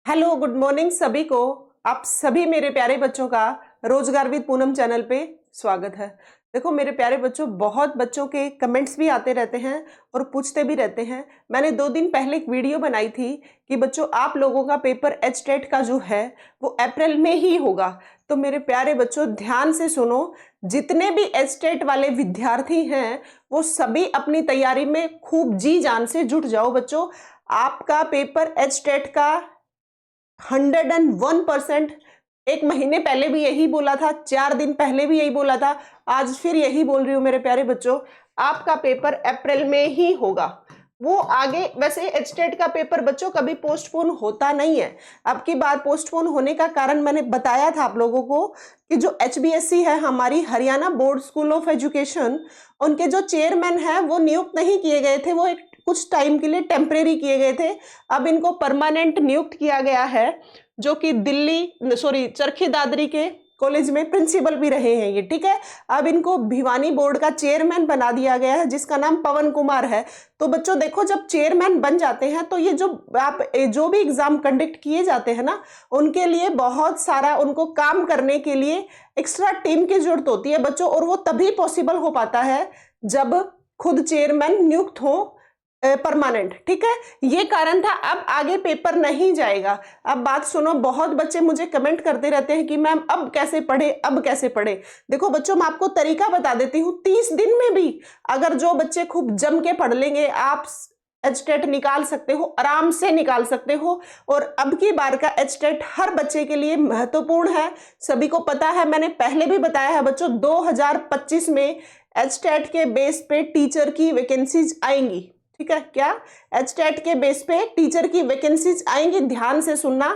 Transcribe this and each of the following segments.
Hello, good morning सभी को। आप सभी मेरे प्यारे बच्चों का रोजगार विद पूनम चैनल पे स्वागत है। देखो मेरे प्यारे बच्चों, बहुत बच्चों के कमेंट्स भी आते रहते हैं और पूछते भी रहते हैं। मैंने 2 दिन पहले एक वीडियो बनाई थी कि बच्चों आप लोगों का पेपर एचटेट का जो है वो अप्रैल में ही होगा। तो मेरे प्यारे बच्चों ध्यान से सुनो, जितने भी एचटेट वाले विद्यार्थी हैं वो सभी अपनी तैयारी में खूब जी जान से जुट जाओ बच्चों। आपका पेपर एचटेट का 101%, एक महीने पहले भी यही बोला था, 4 दिन पहले भी यही बोला था, आज फिर यही बोल रही हूँ मेरे प्यारे बच्चों, आपका पेपर अप्रैल में ही होगा। वो आगे वैसे एचटेट का पेपर बच्चों कभी पोस्टपोन होता नहीं है। अब की बार पोस्टपोन होने का कारण मैंने बताया था आप लोगों को कि जो HBSC है, हमारी Haryana board school of education, उनके जो चेयरमैन है वो नियुक्त नहीं किए गए थे, वो एक कुछ टाइम के लिए टेम्परेरी किए गए थे। अब इनको परमानेंट नियुक्त किया गया है, जो कि चरखी दादरी के कॉलेज में प्रिंसिपल भी रहे हैं ये, ठीक है। अब इनको भिवानी बोर्ड का चेयरमैन बना दिया गया है, जिसका नाम पवन कुमार है। तो बच्चों देखो, जब चेयरमैन बन जाते हैं तो ये जो भी एग्जाम कंडक्ट किए जाते हैं ना, उनके लिए बहुत सारा उनको काम करने के लिए एक्स्ट्रा टीम की जरूरत होती है बच्चों, और वो तभी पॉसिबल हो पाता है जब खुद चेयरमैन नियुक्त हो परमानेंट, ठीक है। ये कारण था। अब आगे पेपर नहीं जाएगा। अब बात सुनो, बहुत बच्चे मुझे कमेंट करते रहते हैं कि मैम अब कैसे पढ़े, अब कैसे पढ़े। देखो बच्चों, मैं आपको तरीका बता देती हूँ। 30 दिन में भी अगर जो बच्चे खूब जम के पढ़ लेंगे, आप एचटेट निकाल सकते हो, आराम से निकाल सकते हो। और अब की बार का एचटेट हर बच्चे के लिए महत्वपूर्ण है, सभी को पता है, मैंने पहले भी बताया है बच्चों। 2025 में एचटेट के बेस पे टीचर की वैकेंसीज आएंगी, ठीक है। क्या? एचटेट के बेस पे टीचर की वैकेंसीज आएंगी, ध्यान से सुनना।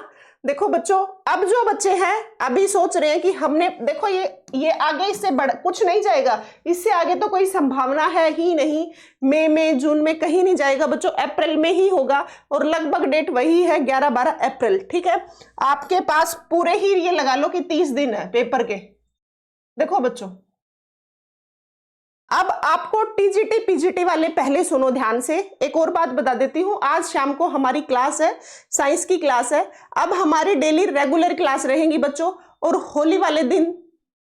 देखो बच्चों, अब जो बच्चे हैं अभी सोच रहे हैं कि हमने, देखो ये आगे इससे बढ़ कुछ नहीं जाएगा, इससे आगे तो कोई संभावना है ही नहीं। मई में, जून में कहीं नहीं जाएगा बच्चों, अप्रैल में ही होगा। और लगभग डेट वही है, 11-12 अप्रैल, ठीक है। आपके पास पूरे ही ये लगा लो कि 30 दिन है पेपर के। देखो बच्चों, अब आपको टीजीटी पीजीटी वाले पहले सुनो ध्यान से। एक और बात बता देती हूं, आज शाम को हमारी क्लास है, साइंस की क्लास है। अब हमारी डेली रेगुलर क्लास रहेंगी बच्चों, और होली वाले दिन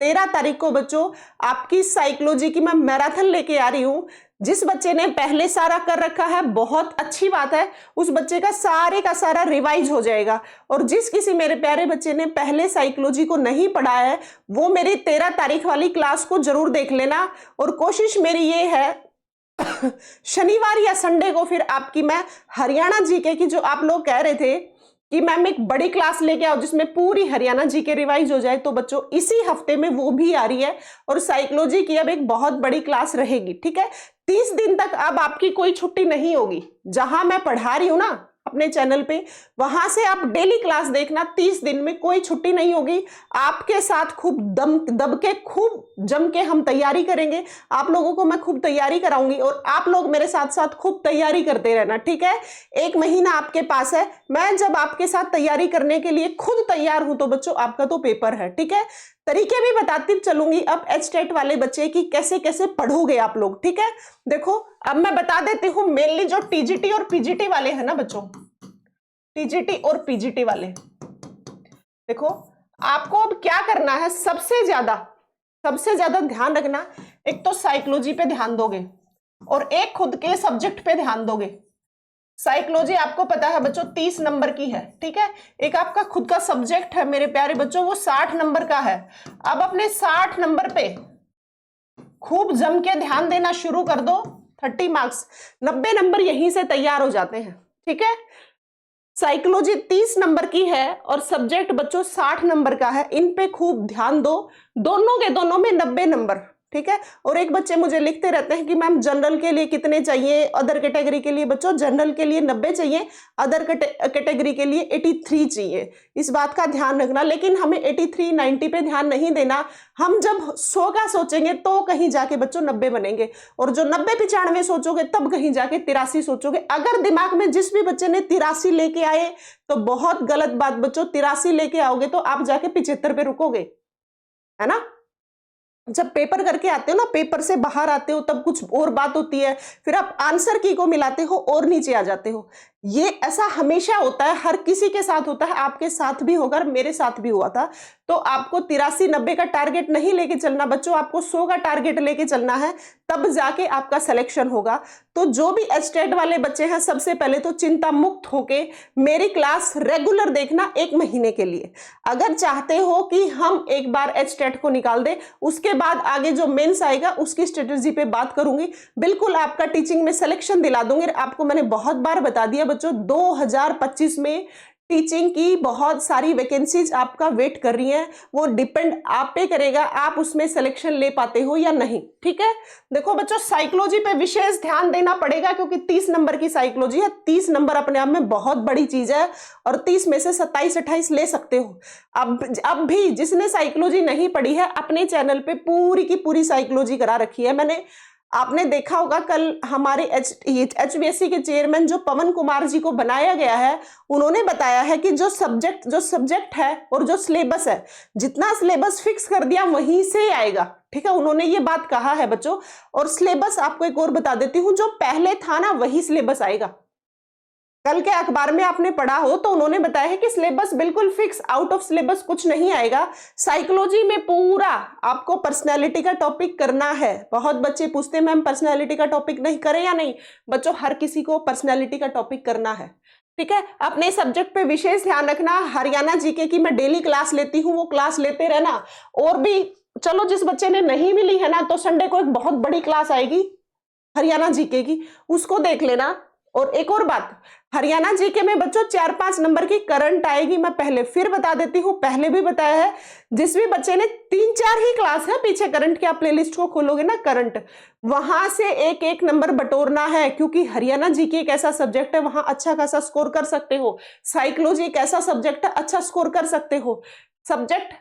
13 तारीख को बच्चों आपकी साइकोलॉजी की मैं मैराथन लेके आ रही हूं। जिस बच्चे ने पहले सारा कर रखा है, बहुत अच्छी बात है, उस बच्चे का सारे का सारा रिवाइज हो जाएगा। और जिस किसी मेरे प्यारे बच्चे ने पहले साइकोलॉजी को नहीं पढ़ा है, वो मेरी 13 तारीख वाली क्लास को जरूर देख लेना। और कोशिश मेरी ये है शनिवार या संडे को फिर आपकी मैं हरियाणा जीके की, जो आप लोग कह रहे थे कि मैम एक बड़ी क्लास लेके आओ जिसमें पूरी हरियाणा जीके रिवाइज हो जाए, तो बच्चों इसी हफ्ते में वो भी आ रही है। और साइकोलॉजी की अब एक बहुत बड़ी क्लास रहेगी, ठीक है। 30 दिन तक अब आपकी कोई छुट्टी नहीं होगी। जहां मैं पढ़ा रही हूं ना अपने चैनल पे, वहां से आप डेली क्लास देखना। 30 दिन में कोई छुट्टी नहीं होगी। आपके साथ खूब दब के, खूब जम के हम तैयारी करेंगे। आप लोगों को मैं खूब तैयारी कराऊंगी, और आप लोग मेरे साथ साथ खूब तैयारी करते रहना, ठीक है। 1 महीना आपके पास है। मैं जब आपके साथ तैयारी करने के लिए खुद तैयार हूं तो बच्चों आपका तो पेपर है, ठीक है। तरीके भी बताती चलूंगी अब एचटेट वाले बच्चे की कैसे कैसे पढ़ोगे आप लोग, ठीक है। देखो अब मैं बता देती हूं, मेनली जो टीजीटी और पीजीटी वाले हैं ना बच्चों, टीजीटी और पीजीटी वाले, देखो आपको अब क्या करना है। सबसे ज्यादा ध्यान रखना, एक तो साइकोलॉजी पे ध्यान दोगे और एक खुद के सब्जेक्ट पे ध्यान दोगे। साइकोलॉजी आपको पता है बच्चों 30 नंबर की है, ठीक है। एक आपका खुद का सब्जेक्ट है मेरे प्यारे बच्चों, वो 60 नंबर का है। अब अपने 60 नंबर पे खूब जम के ध्यान देना शुरू कर दो। 30 मार्क्स, 90 नंबर यहीं से तैयार हो जाते हैं, ठीक है। साइकोलॉजी 30 नंबर की है और सब्जेक्ट बच्चों 60 नंबर का है। इन पे खूब ध्यान दो, दोनों के दोनों में 90 नंबर, ठीक है। और एक बच्चे मुझे लिखते रहते हैं कि मैम जनरल के लिए कितने चाहिए, अदर कैटेगरी के लिए। बच्चों जनरल के लिए 90 चाहिए, अदर कैटेगरी के लिए 83 चाहिए। इस बात का ध्यान रखना। लेकिन हमें 83, 90 पे ध्यान नहीं देना। हम जब 100 का सोचेंगे तो कहीं जाके बच्चों 90 बनेंगे, और जो 90-95 सोचोगे तब कहीं जाके 83 सोचोगे। अगर दिमाग में जिस भी बच्चे ने 83 लेके आए तो बहुत गलत बात बच्चों। 83 लेके आओगे तो आप जाके 75 पे रुकोगे, है ना। जब पेपर करके आते हो ना, पेपर से बाहर आते हो, तब कुछ और बात होती है, फिर आप आंसर की को मिलाते हो और नीचे आ जाते हो। ये ऐसा हमेशा होता है, हर किसी के साथ होता है, आपके साथ भी होगा और मेरे साथ भी हुआ था। तो आपको 83-90 का टारगेट नहीं लेके चलना बच्चों, आपको 100 का टारगेट लेके चलना है, तब जाके आपका सिलेक्शन होगा। तो जो भी एचटेट वाले बच्चे हैं, सबसे पहले तो चिंता मुक्त होके मेरी क्लास रेगुलर देखना 1 महीने के लिए। अगर चाहते हो कि हम एक बार एचटेट को निकाल दे, उसके बाद आगे जो मेंस आएगा उसकी स्ट्रेटेजी पे बात करूंगी, बिल्कुल आपका टीचिंग में सिलेक्शन दिला दूंगी। आपको मैंने बहुत बार बता दिया बच्चों, 2025 में टीचिंग की बहुत सारी वैकेंसीज आपका वेट कर रही हैं, वो डिपेंड आप पे करेगा, आप उसमें सिलेक्शन ले पाते हो या नहीं। ठीक है, देखो बच्चों, साइकोलॉजी पे विशेष ध्यान देना पड़ेगा क्योंकि 30 नंबर की साइकोलॉजी है। 30 नंबर अपने आप में बहुत बड़ी चीज है और 30 में से 27-28 ले सकते हो। अब भी जिसने साइकोलॉजी नहीं पढ़ी है, अपने चैनल पे पूरी की पूरी साइकोलॉजी करा रखी है मैंने। आपने देखा होगा कल हमारे HVSC के चेयरमैन जो पवन कुमार जी को बनाया गया है, उन्होंने बताया है कि जो सब्जेक्ट है और जो सिलेबस है, जितना सिलेबस फिक्स कर दिया वहीं से आएगा। ठीक है, उन्होंने ये बात कहा है बच्चों। और सिलेबस आपको एक और बता देती हूँ, जो पहले था ना वही सिलेबस आएगा। कल के अखबार में आपने पढ़ा हो तो उन्होंने बताया है कि सिलेबस बिल्कुल फिक्स, आउट ऑफ सिलेबस कुछ नहीं आएगा। साइकोलॉजी में पूरा आपको पर्सनैलिटी का टॉपिक करना है। बहुत बच्चे पूछते हैं मैम पर्सनैलिटी का टॉपिक नहीं करें या नहीं। बच्चों, हर किसी को पर्सनैलिटी का टॉपिक करना है। ठीक है, अपने सब्जेक्ट पे विशेष ध्यान रखना। हरियाणा जीके की मैं डेली क्लास लेती हूँ, वो क्लास लेते रहना। और भी चलो, जिस बच्चे ने नहीं मिली है ना, तो संडे को एक बहुत बड़ी क्लास आएगी हरियाणा जीके की, उसको देख लेना। और एक और बात, हरियाणा जीके में बच्चों 4-5 नंबर की करंट आएगी। मैं पहले फिर बता देती हूँ, पहले भी बताया है। जिस भी बच्चे ने 3-4 ही क्लास है पीछे करंट के, आप प्लेलिस्ट को खोलोगे ना करंट, वहां से एक नंबर बटोरना है, क्योंकि हरियाणा जीके एक ऐसा सब्जेक्ट है, वहां अच्छा खासा स्कोर कर सकते हो। साइकोलॉजी एक ऐसा सब्जेक्ट है, अच्छा स्कोर कर सकते हो। सब्जेक्ट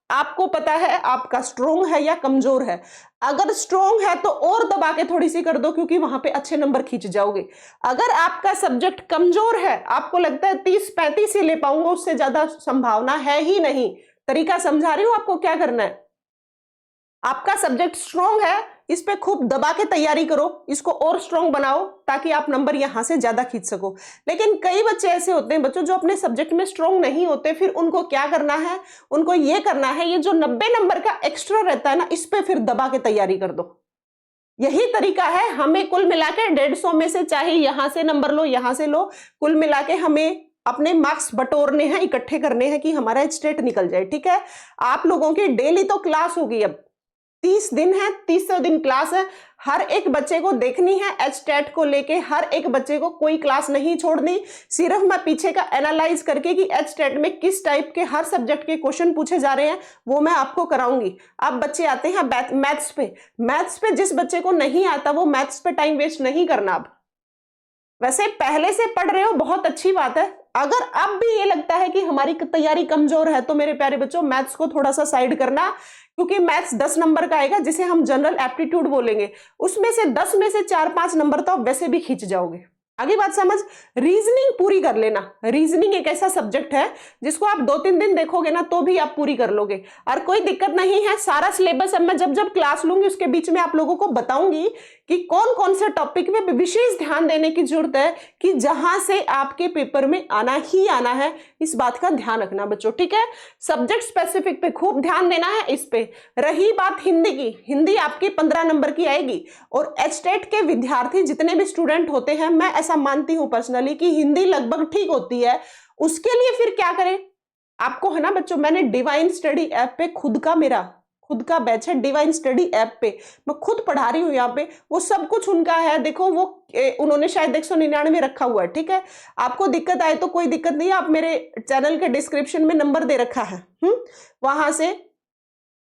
आपको पता है आपका स्ट्रोंग है या कमजोर है। अगर स्ट्रोंग है तो और दबा के थोड़ी सी कर दो, क्योंकि वहां पे अच्छे नंबर खींच जाओगे। अगर आपका सब्जेक्ट कमजोर है, आपको लगता है 30-35 ही ले पाऊंगा, उससे ज्यादा संभावना है ही नहीं। तरीका समझा रही हूं आपको क्या करना है। आपका सब्जेक्ट स्ट्रोंग है, इस पे खूब दबा के तैयारी करो, इसको और स्ट्रोंग बनाओ ताकि आप नंबर यहां से ज्यादा खींच सको। लेकिन कई बच्चे ऐसे होते हैं बच्चों जो अपने सब्जेक्ट में स्ट्रोंग नहीं होते, फिर उनको क्या करना है, उनको ये करना है, ये जो 90 नंबर का एक्स्ट्रा रहता है ना, इस पे फिर दबा के तैयारी कर दो। यही तरीका है। हमें कुल मिला के 150 में से चाहे यहां से नंबर लो, यहां से लो, कुल मिला के हमें अपने मार्क्स बटोरने हैं, इकट्ठे करने हैं कि हमारा स्टेट निकल जाए। ठीक है, आप लोगों की डेली तो क्लास होगी, अब 30 दिन है, 30 दिन क्लास है, हर एक बच्चे को देखनी है। एचटेट को लेके हर एक बच्चे को कोई क्लास नहीं छोड़नी। सिर्फ मैं पीछे का एनालाइज करके कि एचटेट में किस टाइप के हर सब्जेक्ट के क्वेश्चन पूछे जा रहे हैं वो मैं आपको कराऊंगी। अब बच्चे आते हैं मैथ्स पे जिस बच्चे को नहीं आता वो मैथ्स पे टाइम वेस्ट नहीं करना। अब वैसे पहले से पढ़ रहे हो, बहुत अच्छी बात है। अगर अब भी ये लगता है कि हमारी तैयारी कमजोर है, तो मेरे प्यारे बच्चों मैथ्स को थोड़ा सा साइड करना, क्योंकि मैथ्स 10 नंबर का आएगा, जिसे हम जनरल एप्टीट्यूड बोलेंगे। उसमें से 10 में से 4-5 नंबर तो आप वैसे भी खींच जाओगे। आगे बात समझ। रीजनिंग पूरी कर लेना। रीजनिंग एक ऐसा सब्जेक्ट है जिसको आप 2-3 दिन देखोगे ना तो भी आप पूरी कर लोगे, और कोई दिक्कत नहीं है। सारा सिलेबस अब मैं जब क्लास लूंगी उसके बीच में आप लोगों को बताऊंगी कि कौन कौन से टॉपिक में विशेष ध्यान देने की जरूरत है, कि जहां से आपके पेपर में आना ही आना है। इस बात का ध्यान रखना बच्चों, ठीक है। सब्जेक्ट स्पेसिफिक पे खूब ध्यान देना है। इस पे रही बात हिंदी की, हिंदी आपकी 15 नंबर की आएगी। और एचटेट के विद्यार्थी जितने भी स्टूडेंट होते हैं, मैं ऐसा मानती हूं पर्सनली कि हिंदी लगभग ठीक होती है। उसके लिए फिर क्या करें, आपको है ना बच्चों, मैंने डिवाइन स्टडी ऐप पे मेरा खुद का बैच है। डिवाइन स्टडी ऐप पे मैं खुद पढ़ा रही हूँ, यहाँ पे वो सब कुछ उनका है। देखो वो उन्होंने शायद 199 रखा हुआ है। ठीक है, आपको दिक्कत आए तो कोई दिक्कत नहीं है, आप मेरे चैनल के डिस्क्रिप्शन में नंबर दे रखा है, वहां से,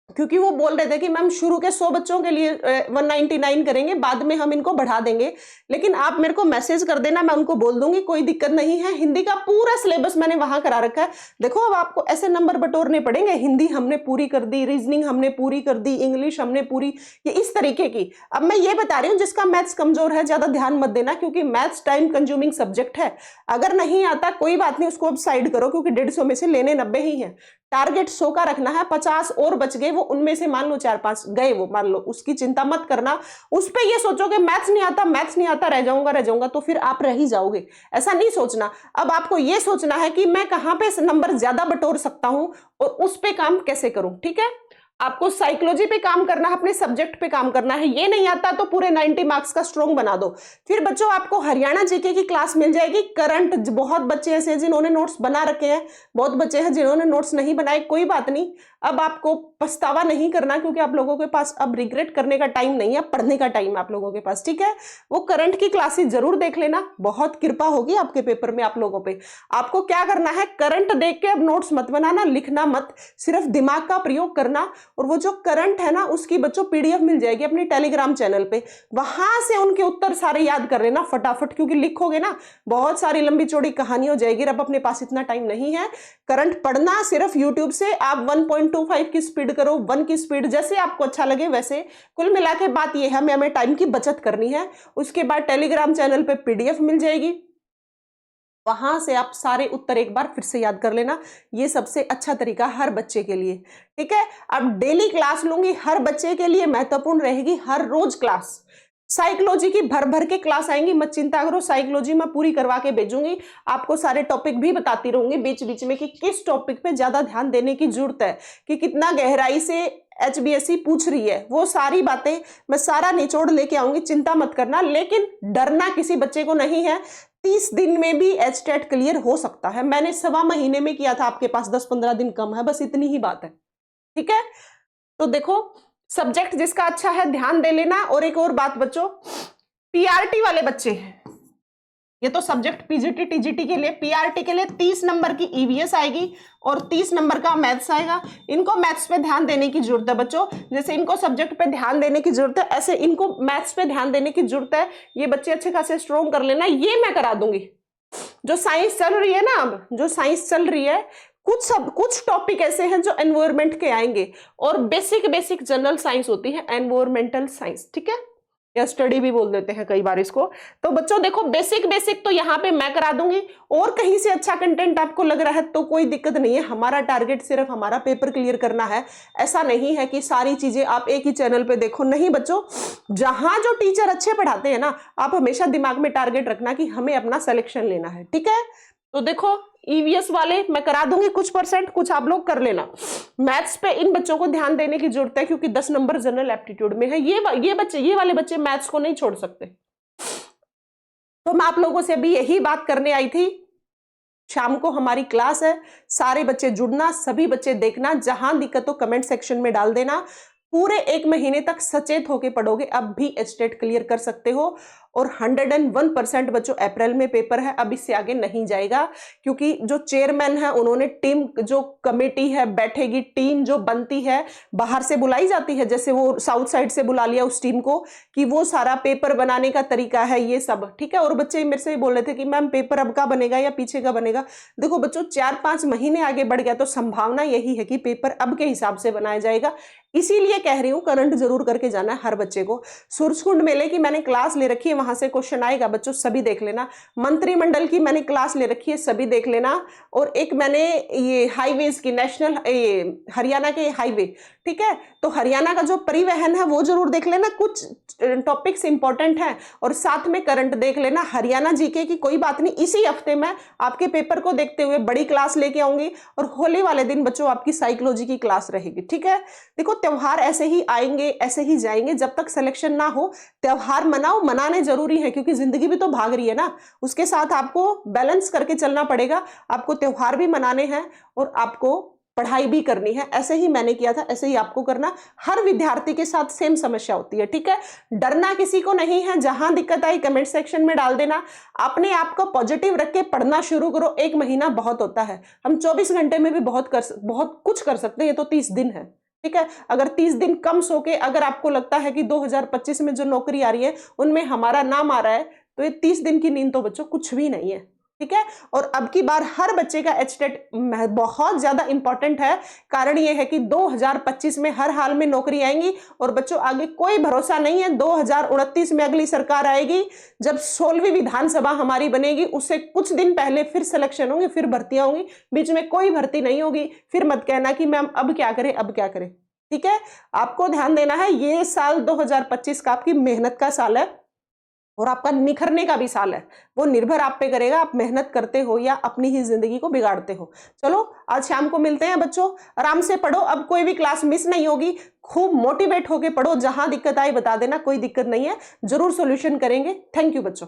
क्योंकि वो बोल रहे थे कि मैम शुरू के 100 बच्चों के लिए 199 करेंगे, बाद में हम इनको बढ़ा देंगे। लेकिन आप मेरे को मैसेज कर देना, मैं उनको बोल दूंगी, कोई दिक्कत नहीं है। हिंदी का पूरा सिलेबस मैंने वहां करा रखा है। देखो अब आपको ऐसे नंबर बटोरने पड़ेंगे। हिंदी हमने पूरी कर दी, रीजनिंग हमने पूरी कर दी, इंग्लिश हमने पूरी, ये इस तरीके की। अब मैं ये बता रही हूँ, जिसका मैथ्स कमजोर है ज्यादा ध्यान मत देना, क्योंकि मैथ्स टाइम कंज्यूमिंग सब्जेक्ट है। अगर नहीं आता कोई बात नहीं, उसको अब साइड करो, क्योंकि 150 में से लेने 90 ही है। टारगेट 100 का रखना है, 50 और बच गए, वो उनमें से मान लो 4-5 गए, वो मान लो, उसकी चिंता मत करना। उस पे ये सोचोगे मैथ्स नहीं आता, रह जाऊंगा, तो फिर आप रह ही जाओगे। ऐसा नहीं सोचना। अब आपको ये सोचना है कि मैं कहां पे नंबर ज्यादा बटोर सकता हूं और उस पे काम कैसे करूं। ठीक है, आपको साइकोलॉजी पे काम करना है, अपने सब्जेक्ट पे काम करना है। ये नहीं आता तो पूरे 90 मार्क्स का स्ट्रॉन्ग बना दो। फिर बच्चों आपको हरियाणा जीके की क्लास मिल जाएगी, करंट। बहुत बच्चे ऐसे हैं जिन्होंने नोट्स बना रखे हैं, बहुत बच्चे हैं जिन्होंने नोट्स नहीं बनाए, कोई बात नहीं। अब आपको पछतावा नहीं करना, क्योंकि आप लोगों के पास अब रिग्रेट करने का टाइम नहीं है, पढ़ने का टाइम है आप लोगों के पास। ठीक है, वो करंट की क्लासेस जरूर देख लेना, बहुत कृपा होगी आपके पेपर में आप लोगों पे। आपको क्या करना है, करंट देख के अब नोट्स मत बनाना, लिखना मत, सिर्फ दिमाग का प्रयोग करना। और वो जो करंट है ना, उसकी बच्चों पीडीएफ मिल जाएगी अपने टेलीग्राम चैनल पे, वहां से उनके उत्तर सारे याद कर लेना फटाफट, क्योंकि लिखोगे ना बहुत सारी लंबी चौड़ी कहानी हो जाएगी। अब अपने पास इतना टाइम नहीं है। करंट पढ़ना सिर्फ यूट्यूब से आप 1.25 की स्पीड करो, 1 की स्पीड, जैसे आपको अच्छा लगे वैसे। कुल मिला के बात यह है, हमें टाइम की बचत करनी है। उसके बाद टेलीग्राम चैनल पे पीडीएफ मिल जाएगी, वहां से आप सारे उत्तर एक बार फिर से याद कर लेना। ये सबसे अच्छा तरीका हर बच्चे के लिए। ठीक है, अब डेली क्लास लूंगी, हर बच्चे के लिए महत्वपूर्ण रहेगी, हर रोज क्लास। साइकोलॉजी की भर भर के क्लास आएंगी, मत चिंता करो, साइकोलॉजी मैं पूरी करवा के भेजूंगी। आपको सारे टॉपिक भी बताती रहूंगी बीच बीच में कि किस टॉपिक पे ज्यादा ध्यान देने की जरूरत है, कि कितना गहराई से HBSC पूछ रही है। वो सारी बातें मैं सारा निचोड़ लेके आऊंगी, चिंता मत करना। लेकिन डरना किसी बच्चे को नहीं है, 30 दिन में भी HTET क्लियर हो सकता है। मैंने 1.25 महीने में किया था, आपके पास 10-15 दिन कम है, बस इतनी ही बात है। ठीक है, तो देखो सब्जेक्ट जिसका अच्छा है ध्यान दे लेना। और एक और बात बच्चों, PRT वाले बच्चे हैं, ये तो सब्जेक्ट PGT TGT के लिए, PRT के लिए 30 नंबर की EVS आएगी और 30 नंबर का मैथ्स आएगा। इनको मैथ्स पे ध्यान देने की जरूरत है बच्चों, जैसे इनको सब्जेक्ट पे ध्यान देने की जरूरत है, ऐसे इनको मैथ्स पे ध्यान देने की जरूरत है। ये बच्चे अच्छे खासे स्ट्रॉन्ग कर लेना, ये मैं करा दूंगी। जो साइंस चल रही है ना, अब जो साइंस चल रही है, कुछ टॉपिक ऐसे हैं जो एनवायरमेंट के आएंगे, और बेसिक जनरल साइंस होती है एनवायरमेंटल साइंस। ठीक है, या स्टडी भी बोल देते हैं कई बार इसको। तो बच्चों देखो बेसिक तो यहाँ पे मैं करा दूंगी, और कहीं से अच्छा कंटेंट आपको लग रहा है तो कोई दिक्कत नहीं है। हमारा टारगेट सिर्फ हमारा पेपर क्लियर करना है, ऐसा नहीं है कि सारी चीजें आप एक ही चैनल पे देखो। नहीं बच्चों, जहां जो टीचर अच्छे पढ़ाते हैं ना, आप हमेशा दिमाग में टारगेट रखना कि हमें अपना सिलेक्शन लेना है। ठीक है, तो देखो EVS वाले मैं करा दूंगी कुछ %, कुछ आप लोग कर लेना। मैथ्स पे इन बच्चों को ध्यान देने की जरूरत है, क्योंकि 10 नंबर जनरल एप्टीट्यूड में है। ये वाले बच्चे मैथ्स को नहीं छोड़ सकते। तो मैं आप लोगों से अभी यही बात करने आई थी। शाम को हमारी क्लास है, सारे बच्चे जुड़ना, सभी बच्चे देखना। जहां दिक्कत हो कमेंट सेक्शन में डाल देना। पूरे 1 महीने तक सचेत होके पढ़ोगे, अब भी HTET क्लियर कर सकते हो। और 101% बच्चों अप्रैल में पेपर है, अब इससे आगे नहीं जाएगा, क्योंकि जो चेयरमैन है उन्होंने टीम, जो कमेटी है बैठेगी, टीम जो बनती है बाहर से बुलाई जाती है, जैसे वो साउथ साइड से बुला लिया उस टीम को, कि वो सारा पेपर बनाने का तरीका है ये सब। ठीक है, और बच्चे मेरे से बोल रहे थे कि मैम पेपर अब का बनेगा या पीछे का बनेगा। देखो बच्चों, 4-5 महीने आगे बढ़ गया तो संभावना यही है कि पेपर अब के हिसाब से बनाया जाएगा। इसीलिए कह रही हूं करंट जरूर करके जाना है हर बच्चे को। सूरजकुंड मेले की मैंने क्लास ले रखी है, वहां से क्वेश्चन आएगा बच्चों, सभी देख लेना। मंत्रिमंडल की मैंने क्लास ले रखी है, सभी देख लेना। और एक मैंने ये हाईवेज की, नेशनल ये हरियाणा के हाईवे, ठीक है, तो हरियाणा का जो परिवहन है वो जरूर देख लेना, कुछ टॉपिक्स इंपॉर्टेंट हैं। और साथ में करंट देख लेना, हरियाणा जीके की कोई बात नहीं, इसी हफ्ते में आपके पेपर को देखते हुए बड़ी क्लास लेके आऊंगी। और होली वाले दिन बच्चों आपकी साइकोलॉजी की क्लास रहेगी। ठीक है, देखो त्योहार ऐसे ही आएंगे, ऐसे ही जाएंगे, जब तक सिलेक्शन ना हो त्योहार मनाओ, मनाने जरूरी है, क्योंकि जिंदगी भी तो भाग रही है ना, उसके साथ आपको बैलेंस करके चलना पड़ेगा। आपको त्योहार भी मनाने हैं और आपको पढ़ाई भी करनी है। ऐसे ही मैंने किया था, ऐसे ही आपको करना। हर विद्यार्थी के साथ सेम समस्या होती है। ठीक है, डरना किसी को नहीं है। जहां दिक्कत आई कमेंट सेक्शन में डाल देना। अपने आप को पॉजिटिव रख के पढ़ना शुरू करो। 1 महीना बहुत होता है, हम 24 घंटे में भी बहुत कुछ कर सकते हैं। ये तो 30 दिन है। ठीक है, अगर 30 दिन कम सो के, अगर आपको लगता है कि 2025 में जो नौकरी आ रही है उनमें हमारा नाम आ रहा है, तो ये 30 दिन की नींद तो बच्चों कुछ भी नहीं है। ठीक है। और अब की बार हर बच्चे का एचटेट बहुत ज्यादा इंपॉर्टेंट है। कारण ये है कि 2025 में हर हाल में नौकरी आएंगी और बच्चों आगे कोई भरोसा नहीं है। 2029 में अगली सरकार आएगी, जब 16वीं विधानसभा हमारी बनेगी, उससे कुछ दिन पहले फिर सिलेक्शन होंगे, फिर भर्तियां होंगी, बीच में कोई भर्ती नहीं होगी। फिर मत कहना कि मैम अब क्या करें, अब क्या करें। ठीक है, आपको ध्यान देना है, ये साल 2025 का आपकी मेहनत का साल है और आपका निखरने का भी साल है। वो निर्भर आप पे करेगा, आप मेहनत करते हो या अपनी ही जिंदगी को बिगाड़ते हो। चलो आज शाम को मिलते हैं बच्चों, आराम से पढ़ो, अब कोई भी क्लास मिस नहीं होगी। खूब मोटिवेट होके पढ़ो, जहां दिक्कत आई बता देना, कोई दिक्कत नहीं है, जरूर सॉल्यूशन करेंगे। थैंक यू बच्चों।